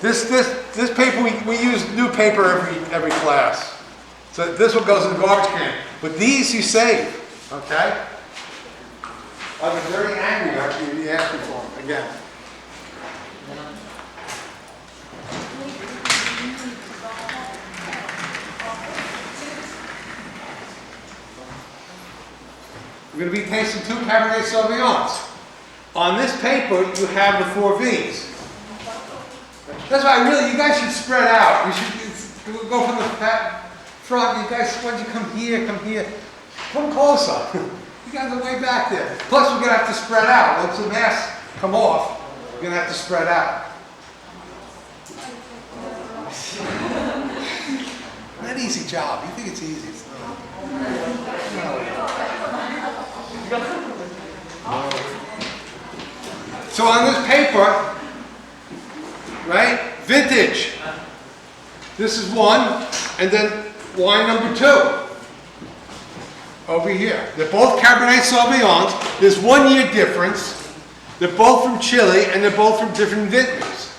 This paper, we use new paper every class. So this one goes in the garbage can. But these you save, okay? I've been very angry after you asked me for them again. We're going to be tasting 2 Cabernet Sauvignons. On this paper, you have the 4 V's. That's why you guys should spread out. You should go from the front. You guys, why don't you come here, come closer. You guys are way back there. Plus, we're going to have to spread out. Once the masks come off, we're going to have to spread out. Not an easy job. You think it's easy? It's not. So on this paper, right, vintage. This is 1, and then wine number 2. Over here. They're both Cabernet Sauvignons. There's 1 year difference. They're both from Chile, and they're both from different vintages.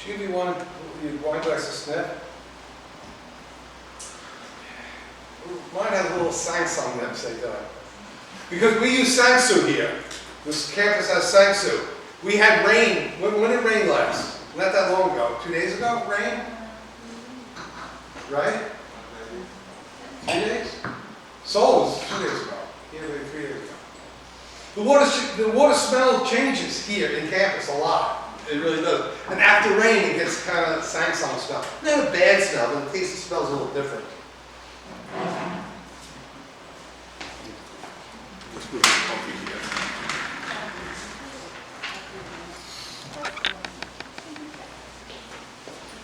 Give me one wine glass to sniff. Mine has a little Sangsong that say that. Because we use Sangsu here. This campus has Sangsu. We had rain. When did rain last? Not that long ago. 2 days ago, rain? Right? 2 days? Seoul was 2 days ago. Yeah, maybe 3 days ago. The water smell changes here in campus a lot. It really does. And after rain, it gets kind of Sangsong smell. Not a bad smell, but the taste smells a little different.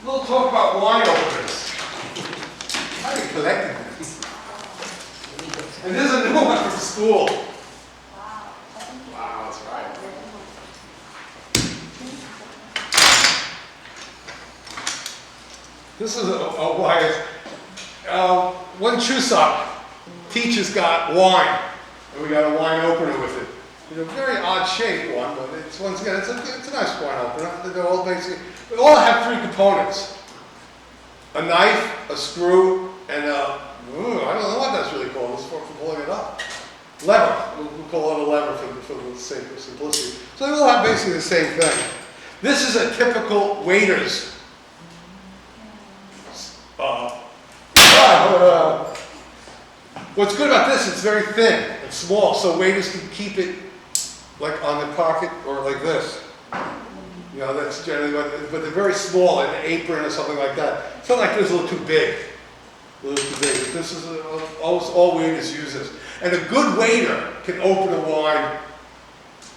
A little talk about wine openers. How do you collect them? And this is a new one from school. Wow, that's right. This is a wine. One Chuseok, teacher's got wine, and we got a wine opener with it. It's a very odd shaped one, but it's once again it's a nice wine opener. They're all basically, they all have 3 components: a knife, a screw, and I don't know what that's really called. It's for pulling it up. Lever. We'll call it a lever for the sake of simplicity. So they all have basically the same thing. This is a typical waiter's. What's good about this, it's very thin and small, so waiters can keep it like on the pocket or like this. You know, that's generally what, but they're very small, an apron or something like that. Something like this is a little too big. A little too big. But this is almost all waiters use this. And a good waiter can open a wine,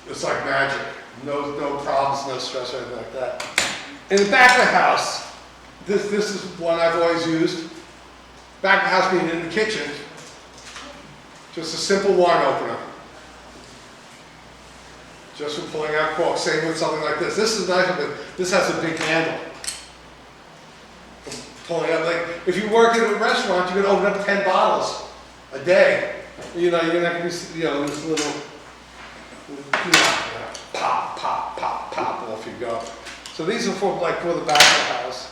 it's like magic. No problems, no stress or anything like that. In the back of the house, this is one I've always used. Back of the house being in the kitchen, just a simple wine opener. Just for pulling out corks, same with something like this. This is nice, but this has a big handle. Pulling out, like, if you work at a restaurant, you're gonna open up 10 bottles a day. You know, you're not gonna be, you know, this little, pop, pop, pop, pop, off you go. So these are for the back of the house.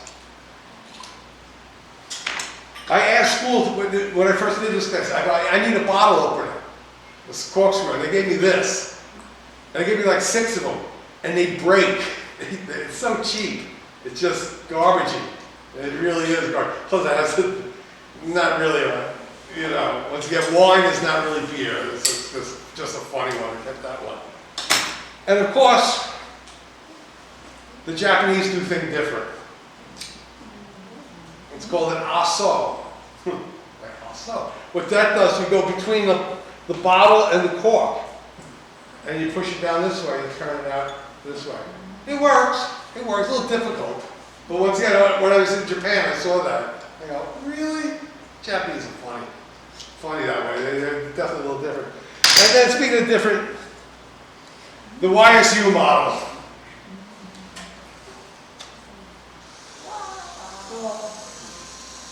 I asked schools, when I first did this test, I need a bottle opener, this corkscrew, and they gave me this. And they gave me like 6 of them, and they break. It's so cheap. It's just garbagey. It really is garbage. Plus it has not really a, you know, once again, wine is not really beer. It's just a funny one. I kept that one. And of course, the Japanese do things different. It's called an aso. Aso. What that does, you go between the bottle and the cork. And you push it down this way and turn it out this way. It works. It works. A little difficult. But once again, when I was in Japan, I saw that. I go, really? Japanese are funny. Funny that way. They're definitely a little different. And then speaking of different, the YSU model.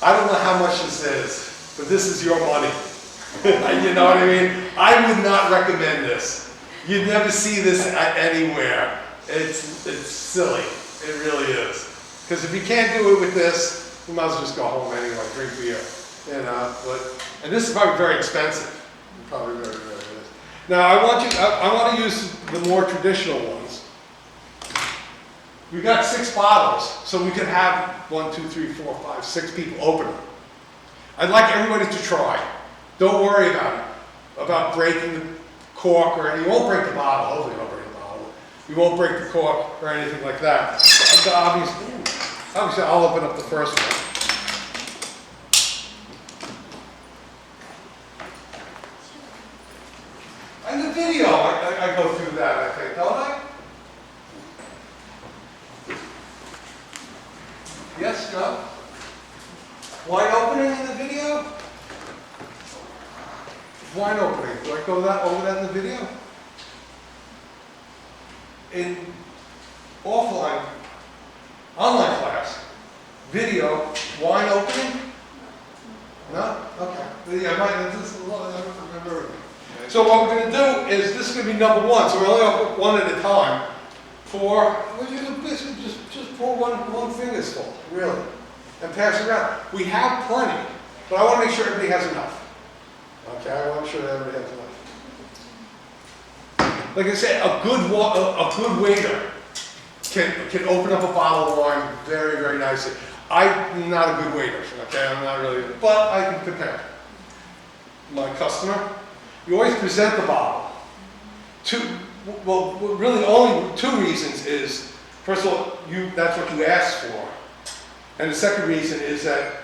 I don't know how much this is, but this is your money. You know what I mean? I would not recommend this. You'd never see this anywhere. It's silly. It really is. Because if you can't do it with this, you might as well just go home anyway, drink beer. You know, and this is probably very expensive. Probably very, very is. Now I want to use the more traditional ones. We got 6 bottles, so we could have 1, 2, 3, 4, 5, 6 people open them. I'd like everybody to try. Don't worry about breaking the cork or anything. You won't break the bottle. Hopefully you won't break the bottle. You won't break the cork or anything like that. Obviously I'll open up the first one. And the video, I go through that, I think, don't I? Yes, no? Wine opening in the video? Wine opening. Do I go over that in the video? In offline, online class, video, wine opening? No? Okay. Yeah, I don't remember. So what we're going to do is, this is going to be number 1, so we only open one at a time. Just pour one fingerful, really, and pass it around. We have plenty, but I want to make sure everybody has enough. Okay, I want to make sure that everybody has enough. Like I said, a good waiter can open up a bottle of wine very, very nicely. I'm not a good waiter, okay? I'm not really, but I can compare. My customer, you always present the bottle. Really only 2 reasons is, first of all, that's what you asked for. And the second reason is that,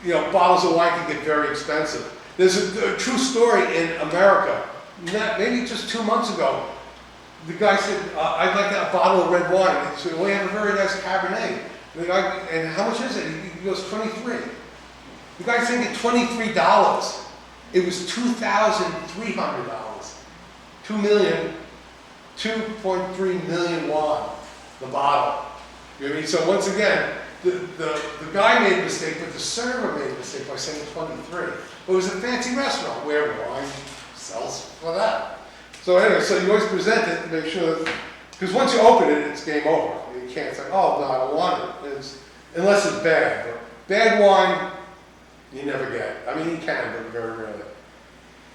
you know, bottles of wine can get very expensive. There's a true story in America, maybe just 2 months ago. The guy said, I'd like a bottle of red wine. So we have a very nice Cabernet. The guy, and how much is it? He goes, 23. The guy said it $23. It was $2,300. 2.3 million won, the bottle. You know what I mean? So once again, the guy made a mistake, but the server made a mistake by saying 23. It was a fancy restaurant where wine sells for that. So anyway, so you always present it to make sure that, because once you open it, it's game over. You can't say, oh, no, I don't want it. Unless it's bad. But bad wine, you never get. I mean, you can, but very rarely.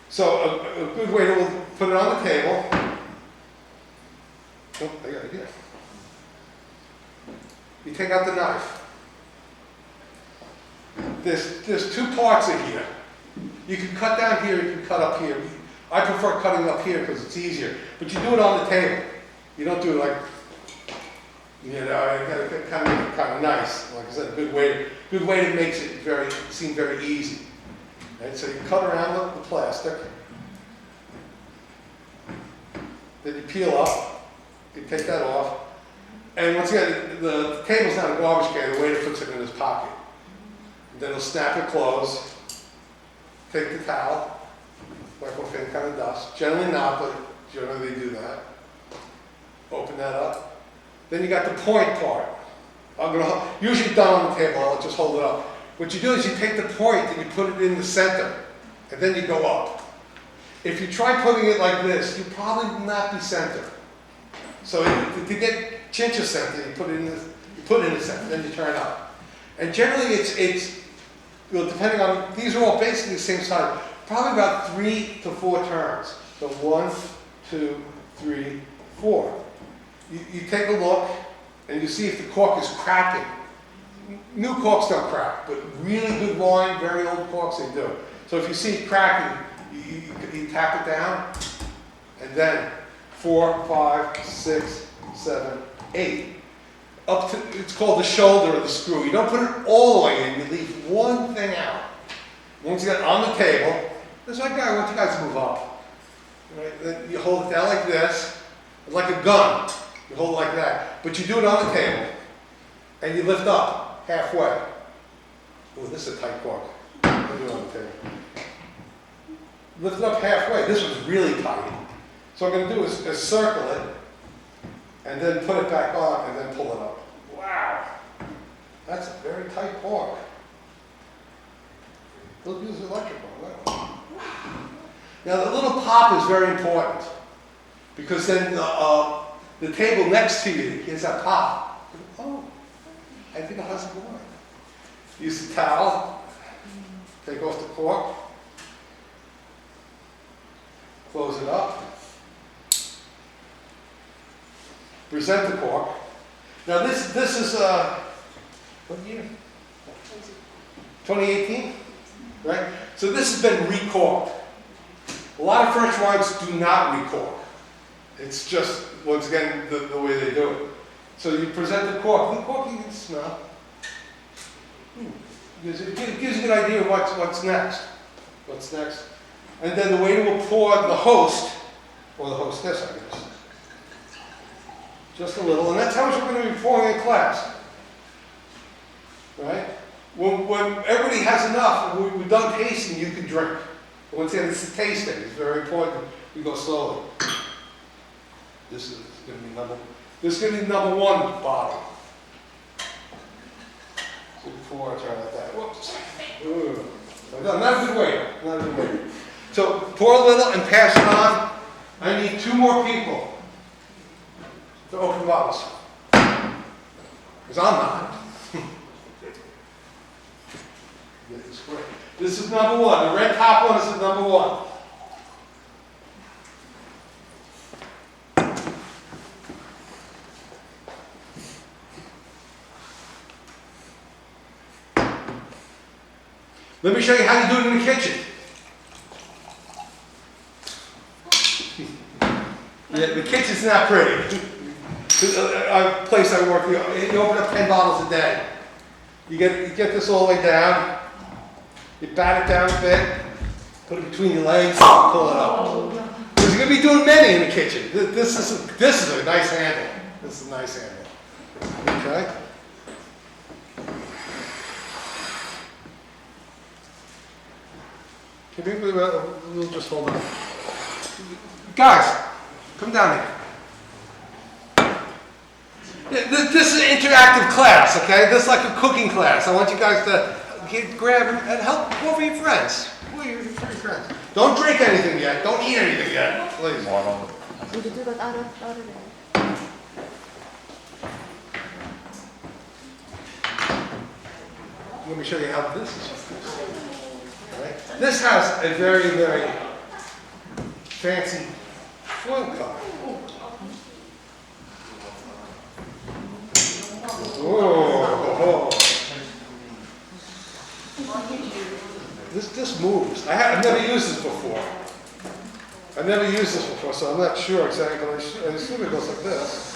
So a good way to put it on the table. Oh, I got it here. You take out the knife. There's 2 parts in here. You can cut down here, you can cut up here. I prefer cutting up here because it's easier. But you do it on the table. You don't do it like, you know, kind of nice. Like I said, a good way to make it seem very easy. Right? So you cut around the plastic. Then you peel up. You take that off. And once again, the table's not a garbage can. The waiter puts it in his pocket. Then he'll snap it closed, take the towel, wipe off any kind of dust. Generally not, but generally they do that. Open that up. Then you got the point part. Usually done on the table, I'll just hold it up. What you do is you take the point and you put it in the center, and then you go up. If you try putting it like this, you probably will not be center. So to get chincha center, you put it in the center, then you turn up. And generally it's depending on, these are all basically the same size, probably about 3 to 4 turns. So 1, 2, 3, 4. You take a look and you see if the cork is cracking. New corks don't crack, but really good wine, very old corks, they do. So if you see it cracking, you tap it down, and then 4, 5, 6, 7, 8. Up to, it's called the shoulder of the screw. You don't put it all the way in, you leave one thing out. Once you get it on the table, this right guy, I want you guys to move up. Right? Then you hold it down like this, like a gun. You hold it like that. But you do it on the table, and you lift up halfway. Oh, this is a tight cork. Let me do it on the table. Lift it up halfway. This one's really tight. So what I'm going to do is circle it, and then put it back on, and then pull it up. Wow. That's a very tight cork. We'll use electric one. Now the little pop is very important, because then the table next to you is a pop. Oh, I think it has a going. Use the towel, take off the cork, close it up, present the cork. Now this is what year? 2018, right? So this has been recorked. A lot of French wines do not recork. It's just, once again, the way they do it. So you present the cork. The cork you can smell. It gives you an idea of what's next. What's next. And then the waiter will pour the host, or the hostess, I guess. Just a little. And that's how much we're going to be pouring in class. Right? When everybody has enough, when we're done tasting, you can drink. But once again, it's the tasting. It's very important. We go slowly. This is going to be number 1 bottle. So before I try like that. Whoops. No, not a good way. Not a good way. So pour a little and pass it on. I need 2 more people to open bottles. Because I'm not. This is number 1. The red top one is number 1. Let me show you how to do it in the kitchen. Yeah, the kitchen's not pretty. A place I work, you open up 10 bottles a day. You get this all the way down. You bat it down a bit, put it between your legs, pull it up. Because you're going to be doing many in the kitchen. This is a nice handle. This is a nice handle. Okay? We'll just hold on. Guys, come down here. This is an interactive class, okay? This is like a cooking class. I want you guys to grab and help over your friends. Your friends. Don't drink anything yet. Don't eat anything yet, please. Would you do that out of there? Let me show you how this is. All right. This has a very, very fancy foil cover. Oh. This moves. I've never used this before. So I'm not sure exactly. I assume it goes like this.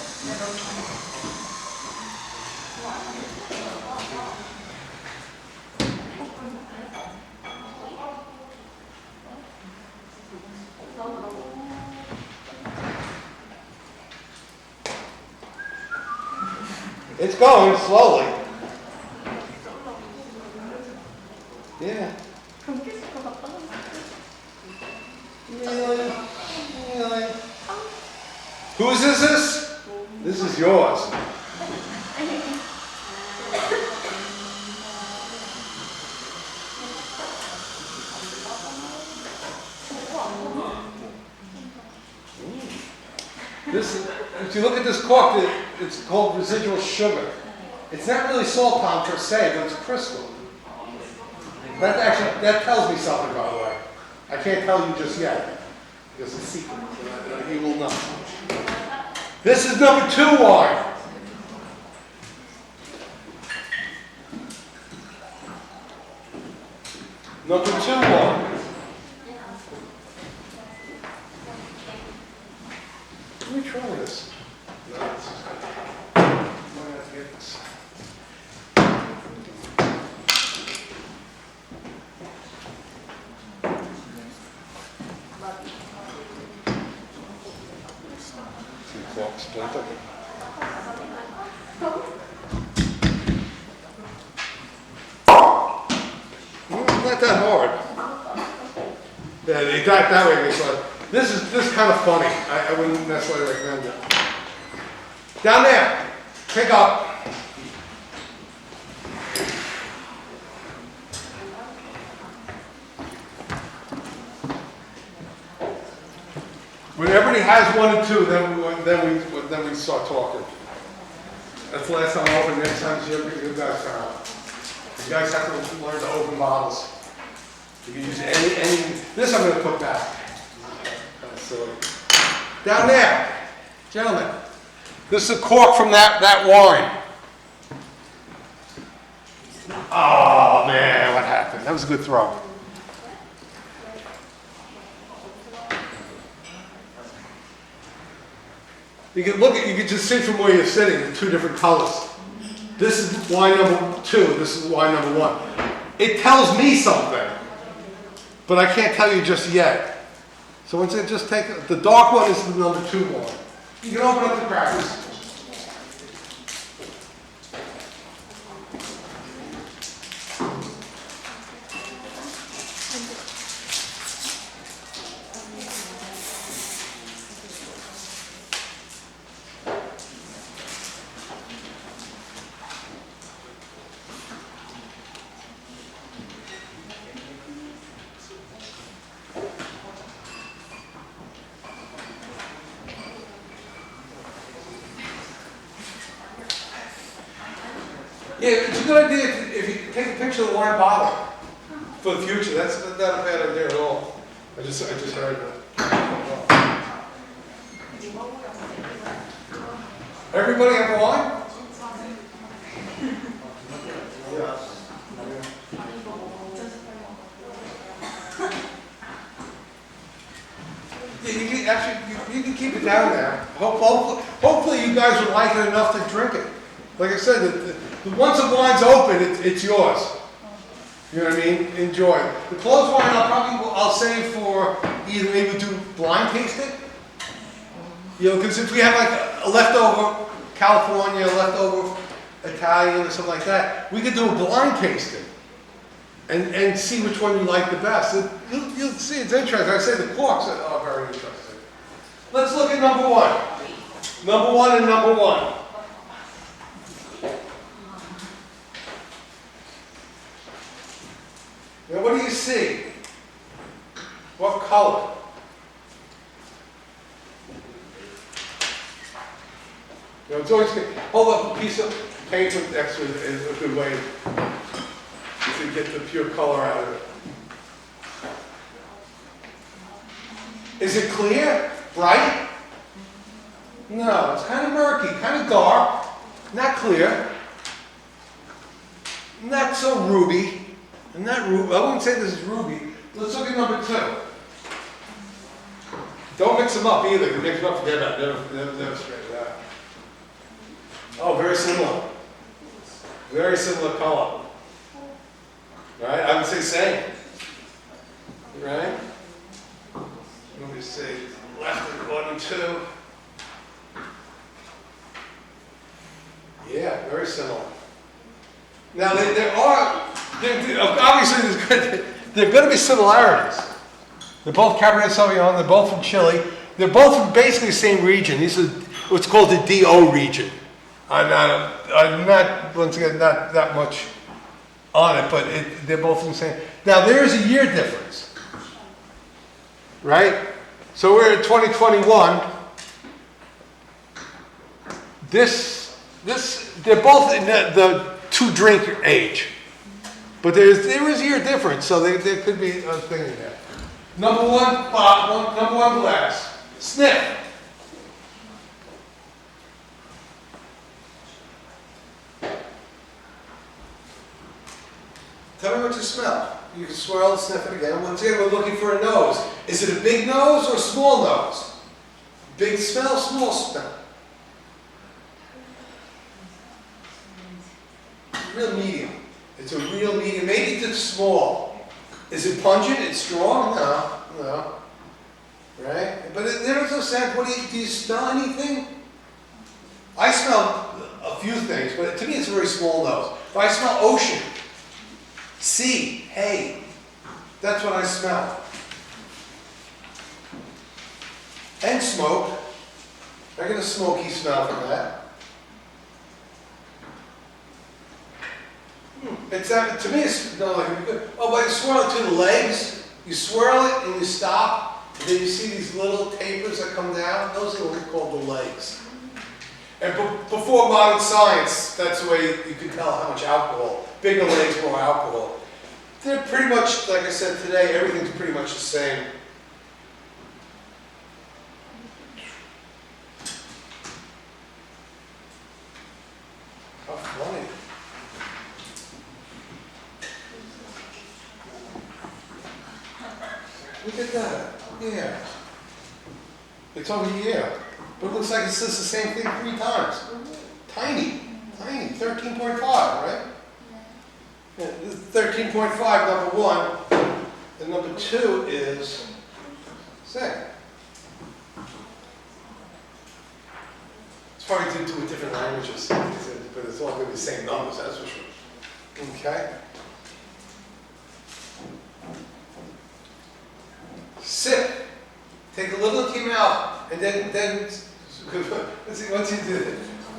It's going slowly. Yeah. 감기실 것 같다. Really? Really? Whose is this? This is yours. This, if you look at this cork, it's called residual sugar. It's not really salt palm per se, but it's crystal. That tells me something, by the way. I can't tell you just yet, because it's secret. You will know. This is number 2 wine. Number 2 wine. Let me try this. No, this is good. I'm gonna have to get this. See cork splinter. Not that hard. Yeah, that way makes sense. This is kind of funny. I wouldn't necessarily recommend it. Down there, pick up. When everybody has 1 and 2, then we start talking. That's the last time I open. Next time you guys come out. You guys have to learn to open bottles. You can use any. This I'm going to put back. So, down there, gentlemen. This is a cork from that wine. Oh man, what happened? That was a good throw. You can just see from where you're sitting, the 2 different colors. This is wine number 2, this is wine number 1. It tells me something, but I can't tell you just yet. So once I just take, the dark one is the number 2 wine. You can open up the crackers. Yeah, it's a good idea if you take a picture of the wine bottle for the future. That's not a bad idea at all. I just heard that. Everybody have a wine? Yeah. Yeah, you can actually you can keep it down there. Hopefully you guys will like it enough to drink it. Like I said, once the wine's open, it's yours. You know what I mean? Enjoy. The closed wine I'll save for either maybe do blind tasting. You know, because if we have like a leftover California, leftover Italian or something like that, we could do a blind tasting and see which one you like the best. You'll see it's interesting. I say the corks are very interesting. Let's look at number 1. Number 1 and number 1. Now, what do you see? What color? You know, it's always good. Hold up a piece of paper next to it is a good way to get the pure color out of it. Is it clear? Bright? No, it's kind of murky, kind of dark, not clear, not so ruby. Not ruby. I wouldn't say this is ruby. Let's look at number 2. Don't mix them up either. You mix them up, forget about it. Never straight it out. Oh, very similar. Very similar color. Right? I would say same. Right? Let me see. Left of 1 and 2. Yeah, very similar. Now there are Obviously, there are going to be similarities. They're both Cabernet Sauvignon. They're both from Chile. They're both from basically the same region. These are what's called the DO region. I'm not once again, not that much on it, but they're both from the same. Now, there is a year difference, right? So we're in 2021. They're both in the 2-drink age. But there is a year difference, so there could be a thing in there. Number one glass. Sniff. Tell me what you smell. You can swirl and sniff it again. Once again, we're looking for a nose. Is it a big nose or a small nose? Big smell, small smell. Real medium. It's a real medium. Maybe it's small. Is it pungent? It's strong? No. Right? But there's no sense. Do you smell anything? I smell a few things, but to me it's a very small nose. If I smell ocean, sea, hay, that's what I smell. And smoke. I get a smoky smell from that. It's to me, it's not like good. Oh, but you swirl it to the legs. You swirl it and you stop. And then you see these little tapers that come down. Those are what we call the legs. And before modern science, that's the way you can tell how much alcohol. Bigger legs, more alcohol. They're pretty much, like I said today, everything's pretty much the same. How funny. Look at that. Yeah. It's over here. But it looks like it says the same thing 3 times. Tiny. 13.5, right? Yeah, 13.5, number 1. And number 2 is 6. It's probably to do with different languages, but it's all going to be the same numbers, that's for sure. Okay? Sip. Take a little into your mouth, and then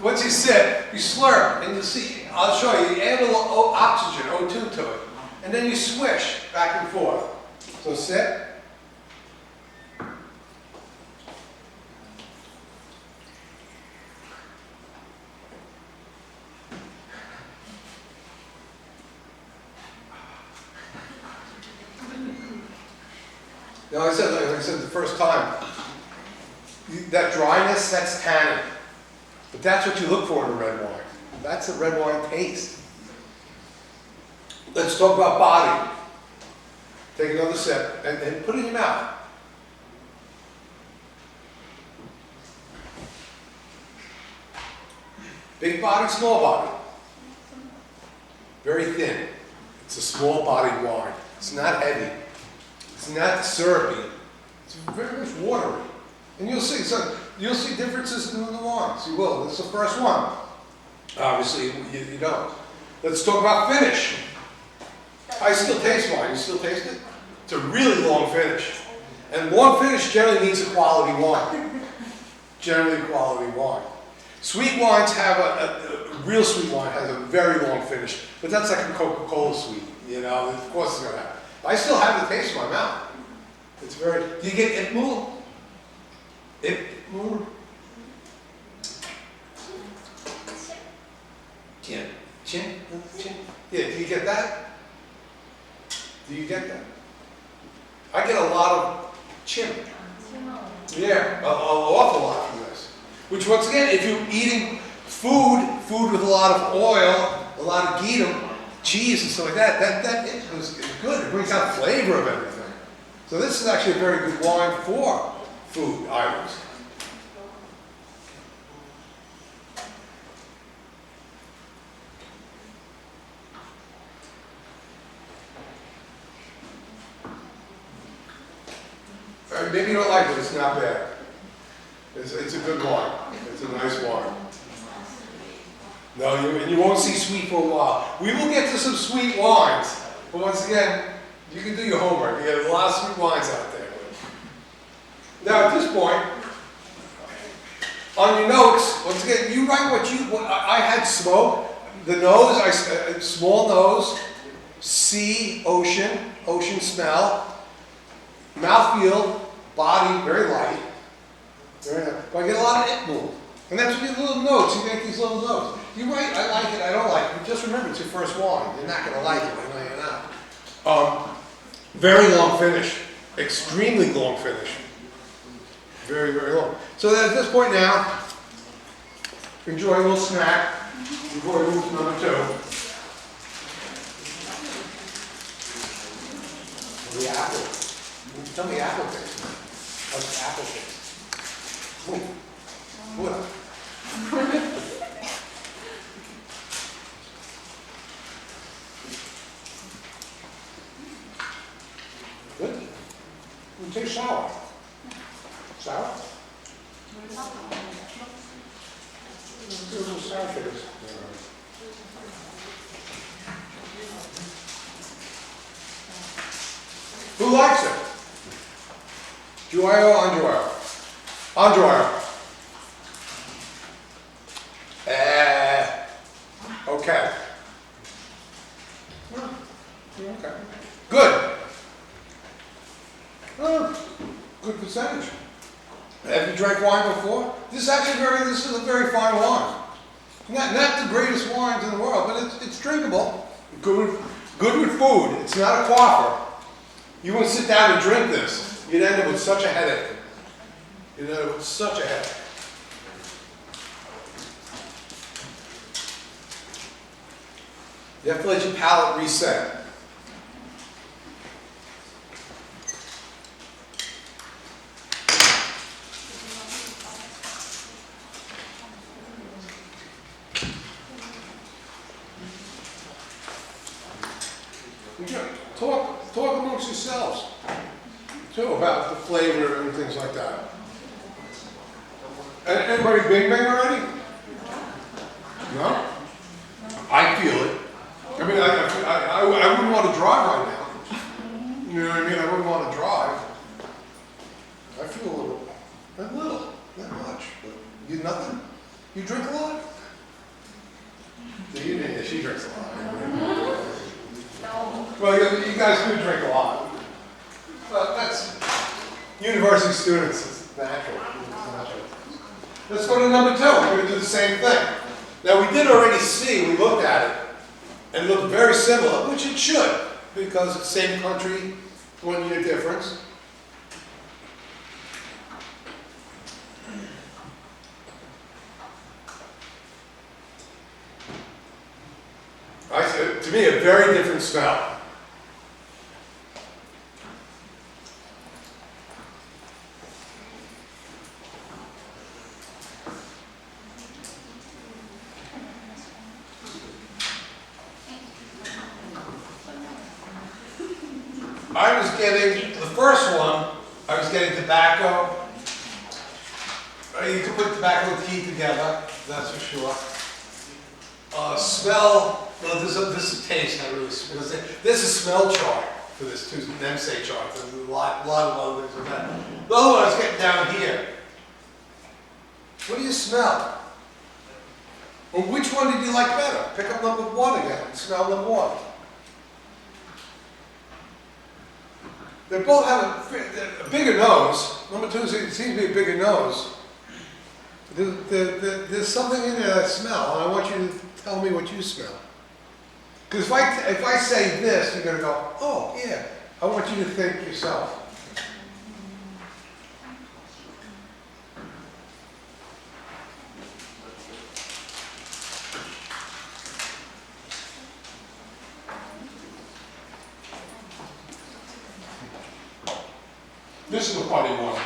once you sip, you slurp, and you'll see. I'll show you. You add a little oxygen, O2, to it, and then you swish back and forth. So sip. Now, like I said the first time, that dryness, that's tannin. But that's what you look for in a red wine. That's a red wine taste. Let's talk about body. Take another sip and put it in your mouth. Big body, small body. Very thin. It's a small bodied wine. It's not heavy. It's not syrupy. It's very much watery. And you'll see differences in the wines. You will. This is the first one. Obviously, you don't. Let's talk about finish. I still taste wine. You still taste it? It's a really long finish. And long finish generally means a quality wine. Generally quality wine. Sweet wines have a real sweet wine has a very long finish. But that's like a Coca-Cola sweet. You know, of course it's going to have. I still have the taste in my mouth. It's very. Do you get Ipmul? Ipmul? Chin. Yeah, do you get that? Do you get that? I get a lot of chin. Yeah, an awful lot from this. Which once again, if you're eating food with a lot of oil, a lot of ghee, cheese and stuff like that, that is good. It brings out flavor of everything. So this is actually a very good wine for food items. All right, maybe you don't like it, it's not bad. It's a good wine. It's a nice wine. No, and you won't see sweet for a while. We will get to some sweet wines, but once again, you can do your homework. You get a lot of sweet wines out there. Now at this point, on your notes, once again, you write what I had smoke, the nose, small nose, sea, ocean smell, mouthfeel, body, very light. But I get a lot of it move. And that's what your little notes, you make these little notes. You write, I like it, I don't like it, but just remember it's your first wine. You're not gonna like it, I know you're not. Very long finish, extremely long finish. Very, very long. So at this point now, enjoy a little snack before we move to number 2. The apple. Tell me apple taste. How's the apple taste? What? Good. It tastes sour. Sour? It's a little sour taste. Who likes it? Joel, Andrew? Andrew? Okay. Okay. Good. Good percentage. Have you drank wine before? This is a very fine wine. Not the greatest wines in the world, but it's drinkable. Good with food. It's not a quaffer. You wouldn't sit down and drink this. You'd end up with such a headache. You'd end up with such a headache. You have to let your palate reset. Talk amongst yourselves, too, about the flavor and things like that. Anybody Bing Bang already? No? I feel it. I mean, I wouldn't want to drive right now. You know what I mean? I wouldn't want to drive. I feel a little, not much, but you nothing. You drink a lot? She drinks a lot. Well, you guys do drink a lot. But that's university students. It's natural. Let's go to number 2. We're going to do the same thing. Now, we did already see, we looked at it, and it looked very similar, which it should, because it's the same country, 1 year difference. To me, a very different smell. I was getting, the first one, I was getting tobacco. You can put tobacco and tea together, that's for sure. Smell, well, this is taste, not really, because this is smell chart for this too, NEMSA chart. There's a lot of other things like that. The other one I was getting down here. What do you smell? Well, which one did you like better? Pick up number 1 again and smell number 1. They both have a bigger nose. Number 2 seems to be a bigger nose. There's something in there that I smell, and I want you to tell me what you smell. Because if I say this, you're going to go, oh, yeah. I want you to think yourself. This is a funny one.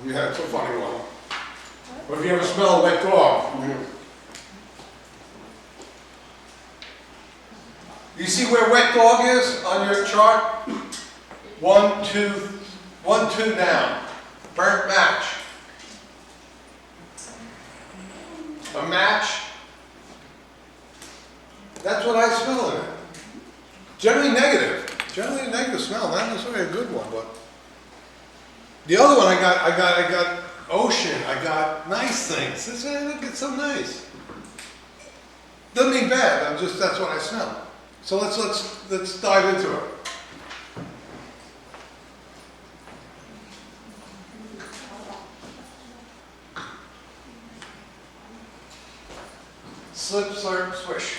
Yeah, it's a funny one. But if you ever smell a wet dog, you see where wet dog is on your chart? 1, 2, 1, 2 down. Burnt match. A match. That's what I smell in it. Generally negative. Generally a negative smell, not necessarily a good one, but the other one I got ocean, I got nice things. This one gets so nice. Doesn't mean bad, that's what I smell. So let's dive into it. Slip, slurp, swish.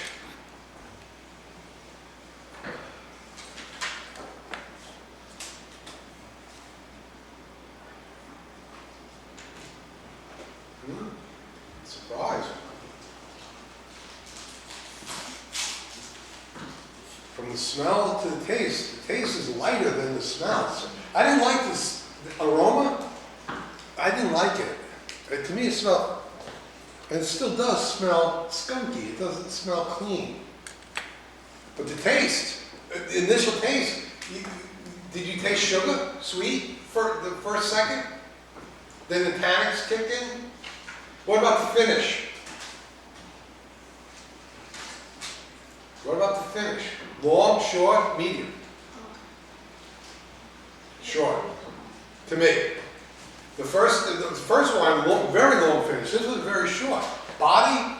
Surprise. From the smell to the taste is lighter than the smell. I didn't like this aroma. I didn't like it. To me it smelled, and it still does smell skunky. It doesn't smell clean. But the taste, initial taste, did you taste sugar? Sweet for the first second? Then the tannins kicked in? What about the finish? What about the finish? Long, short, medium? Short. To me. The first one, very long finish. This was very short. Body?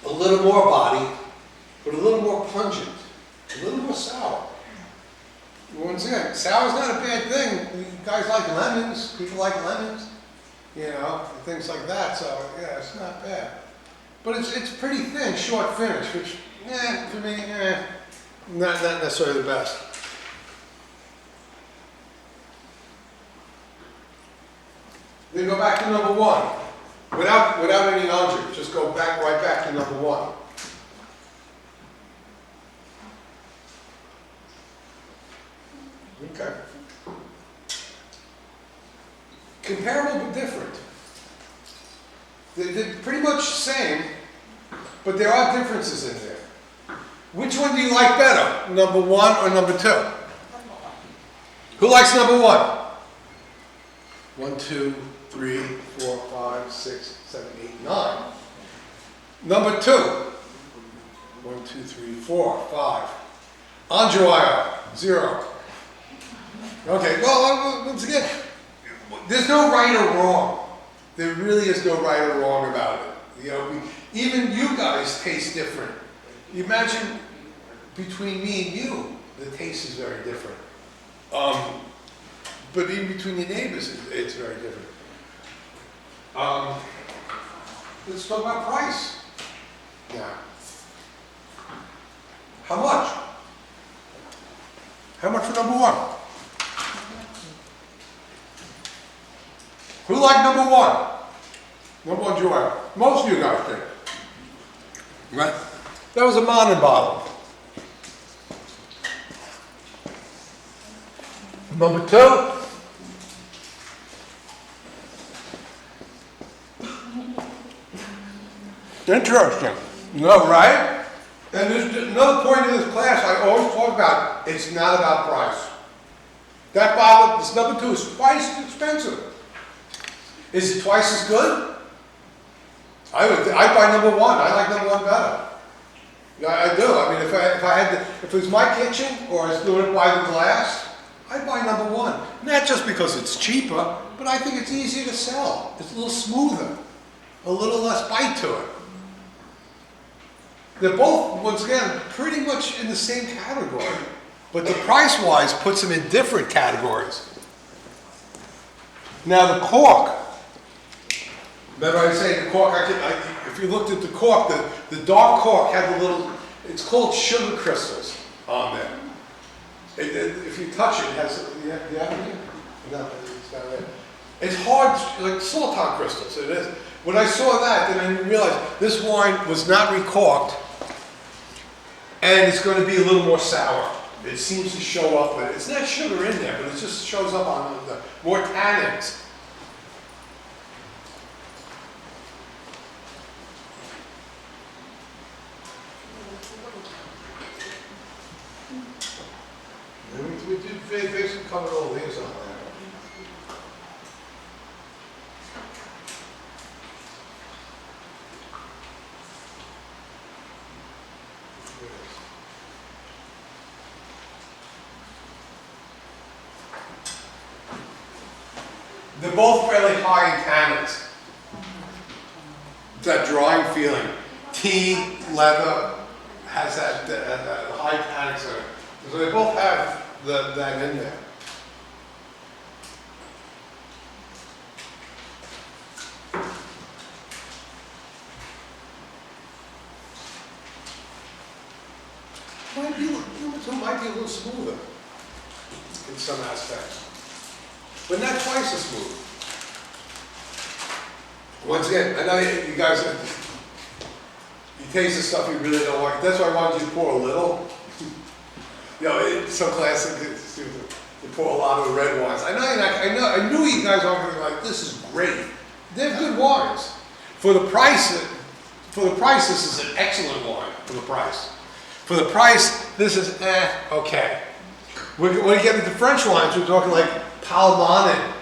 A little more body, but a little more pungent. A little more sour. Once again, sour's not a bad thing. You guys like lemons. People like lemons. You know, and things like that. So, yeah, it's not bad. But it's pretty thin, short finish, which, for me, not necessarily the best. Then go back to number one. Without any object, just go right back to number one. Okay. Comparable but different. They're pretty much the same, but there are differences in there. Which one do you like better, number one or number two? Who likes number one? 1, 2, 3, 4, 5, 6, 7, 8, 9. Number 2. 1, 2, 3, 4, 5. Andrew 0. Okay, well, once again, there's no right or wrong. There really is no right or wrong about it. You know, even you guys taste different. You imagine between me and you, the taste is very different. But even between your neighbors, it's very different. Let's talk about price now. How much? How much for number one? Who liked number one? Number one, Joanne. Most of you guys did. Right? That was a Monin bottle. Number two. Interesting. No, right? And there's another point in this class I always talk about. It's not about price. That bottle, this number two, is twice as expensive. Is it twice as good? I'd buy number one. I like number one better. Yeah, I do. I mean, if it was my kitchen or I was doing it by the glass, I'd buy number one. Not just because it's cheaper, but I think it's easier to sell. It's a little smoother, a little less bite to it. They're both, once again, pretty much in the same category, but the price-wise puts them in different categories. Now the cork. Remember I was saying the cork, if you looked at the cork, the dark cork had the little, it's called sugar crystals on there. If you touch it, it has, do you have it here? No, it's not there. It's hard, like sultan crystals, it is. When I saw that, then I realized this wine was not recorked, and it's going to be a little more sour. It seems to show up, but it's not sugar in there, but it just shows up on the more tannins. They're both fairly high in tannins. That drying feeling. Tea, leather has that high tannins in it. So they both have that in there. Might be a little smoother in some aspects, but not twice as smooth. Once again, I know you guys, you taste the stuff you really don't like. That's why I wanted you to pour a little. You know, it's so classic. You pour a lot of the red wines. I know you're not. I knew you guys aren't going to be like, this is great. They're good wines for the price. This is an excellent wine for the price. For the price, this is okay. When you get into French wines, we're talking like Palmanin,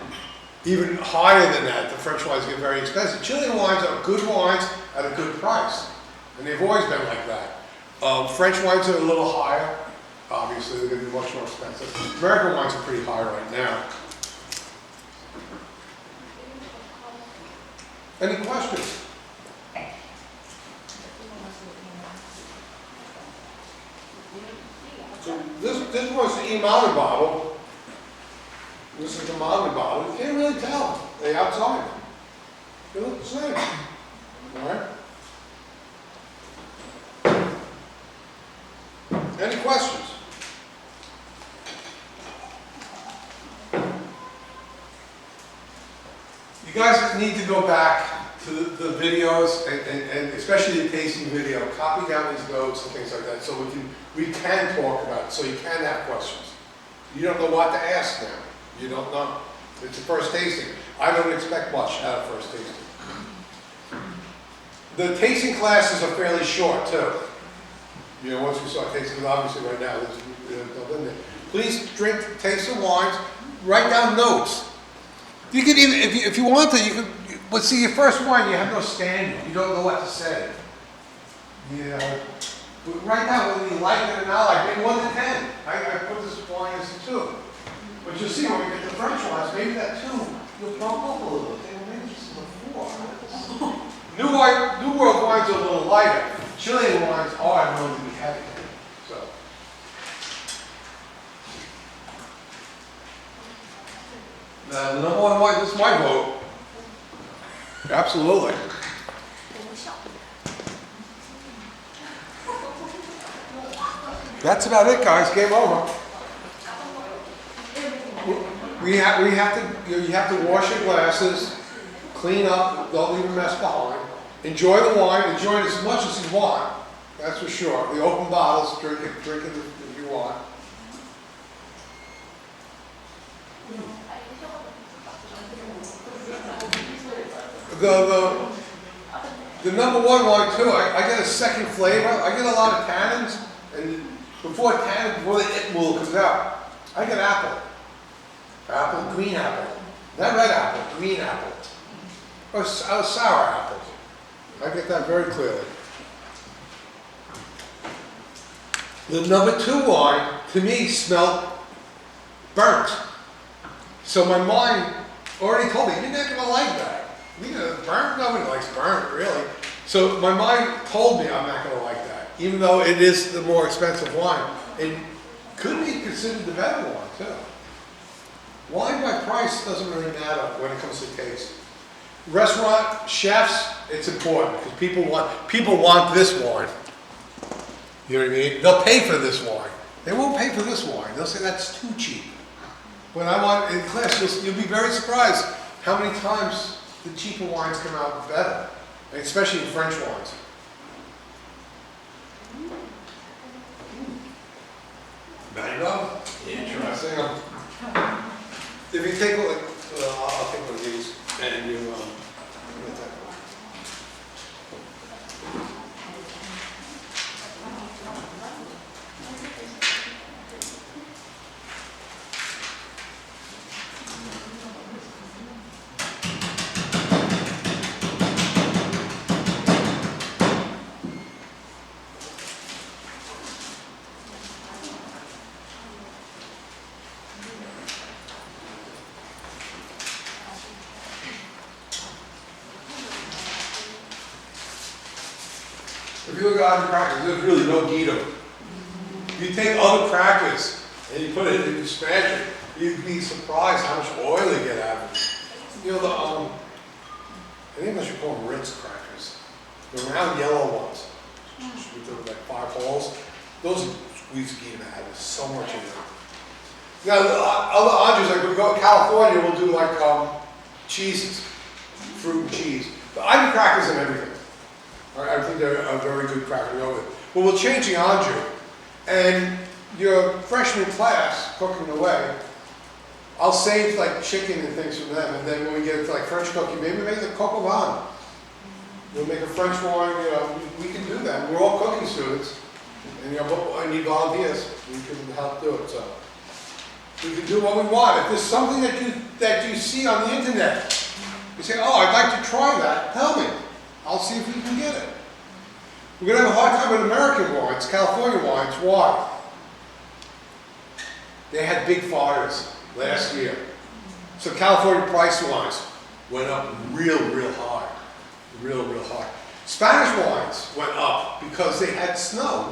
even higher than that. The French wines get very expensive. Chilean wines are good wines at a good price, and they've always been like that. French wines are a little higher. Obviously, they're going to be much more expensive. American wines are pretty high right now. Any questions? So this was the E-mounted bottle. This is the mounted bottle. You can't really tell. They outside. They look the same. All right. Any questions? You guys need to go back to the videos and especially the tasting video. Copy down these notes and things like that so we can talk about it. So you can have questions. You don't know what to ask now. You don't know. It's a first tasting. I don't expect much out of first tasting. The tasting classes are fairly short too. You know, once we start tasting, because obviously right now, please drink, taste some wines, write down notes. You can even, if you want to, you can, but see, your first wine, you have no standard. You don't know what to say. You know, but write down whether you like it or not like, maybe 1 to 10. I put this wine as a 2. But you'll see when we get the French wines, maybe that 2, you'll bump up a little bit. Maybe this is a 4. New World wines are a little lighter. Chilean wines are known to be heavy. So. Now, the number 1 wine, this is my vote. Absolutely. That's about it, guys. Game over. You have to wash your glasses, clean up, don't leave a mess behind. Enjoy the wine, enjoy it as much as you want, that's for sure. The open bottles, drink it if you want. The number 1 wine too, I get a second flavor, I get a lot of tannins, and before the it mule comes out, I get apple. Apple, green apple. Not red apple, green apple. Or sour apple. I get that very clearly. The number 2 wine, to me, smelled burnt. So my mind already told me, you're not going to like that. You know, burnt, nobody likes burnt, really. So my mind told me I'm not going to like that, even though it is the more expensive wine. It could be considered the better one, too. Wine by price doesn't really matter when it comes to taste. Restaurant chefs, it's important because people want this wine. You know what I mean? They'll pay for this wine. They won't pay for this wine. They'll say that's too cheap. When I want in class, you'll be very surprised how many times the cheaper wines come out better, especially French wines. Mango, interesting. If you take a look, I'll take one of these, and you. you look at other crackers, there's really no ghee to them. You take other crackers and you put it in, you smash it, you'd be surprised how much oil they get out of it. You know, I think I should call them Ritz crackers. The round yellow ones, with the, like 5 holes, those squeeze ghee out. There's so much in them. Now, the other entrees, like we go to California, we'll do like cheeses, fruit and cheese. But I do crackers and everything. I think they're a very good cracker to go with. But we'll change the entree. And your freshman class, cooking away, I'll save like chicken and things from them. And then when we get to like French cooking, maybe make the coq au vin. We'll make a French wine, you know, we can do that. We're all cooking students. And you know, I need volunteers. We can help do it. So we can do what we want. If there's something that you see on the internet, you say, oh, I'd like to try that, tell me. I'll see if we can get it. We're going to have a hard time with American wines, California wines. Why? They had big fires last year. So California price wines went up real high. Real high. Spanish wines went up because they had snow.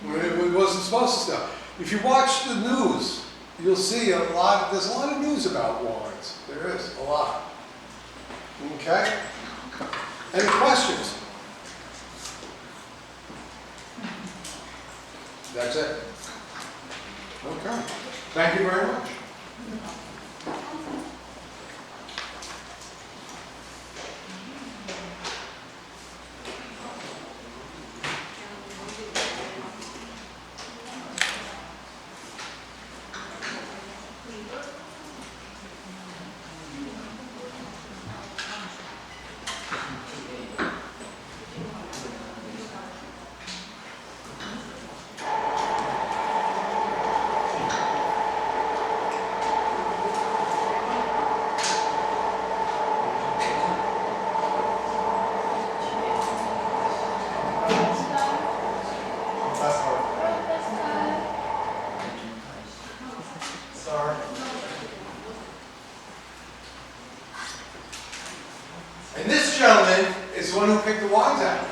When it wasn't supposed to snow. If you watch the news, you'll see there's a lot of news about wines. There is a lot. Okay? Any questions? That's it. Okay. Thank you very much. And this gentleman is the one who picked the wines out.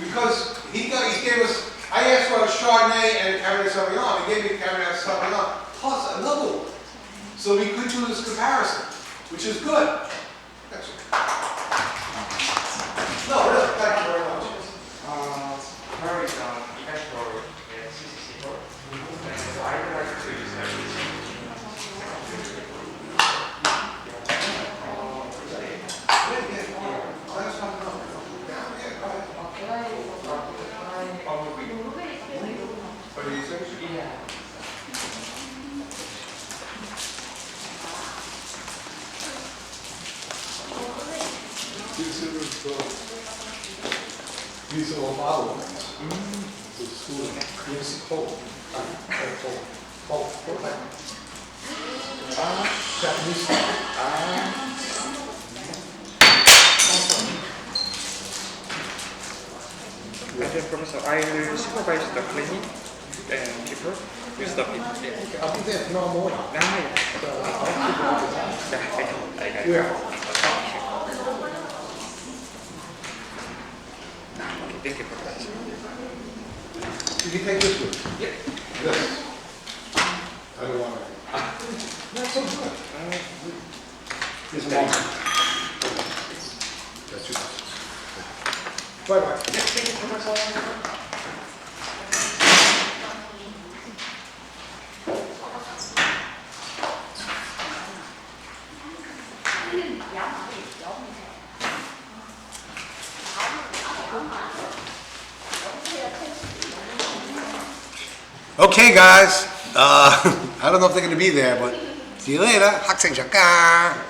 Because he gave us, I asked for a Chardonnay and a Cabernet Sauvignon. He gave me a Cabernet Sauvignon plus another one. So we could do this comparison, which is good. That's it. No, really, thank you very much. Here is an event for CCC board. So I would like to use this. What do you think? Yeah. These are all bottle wines. The school, yes, cold. Cold. Japanese style. Then Professor, I will supervise the cleaning and keeper with the people. I'll be there tomorrow morning. Yeah. Thank you. I got it. Yeah. Thank you, Professor. You can take this one. Yeah. This. I don't want it. That's so good. Here's one. That's your Bye-bye. Thank you, Professor. Okay, guys. I don't know if they're going to be there, but see you later. 학생 작가.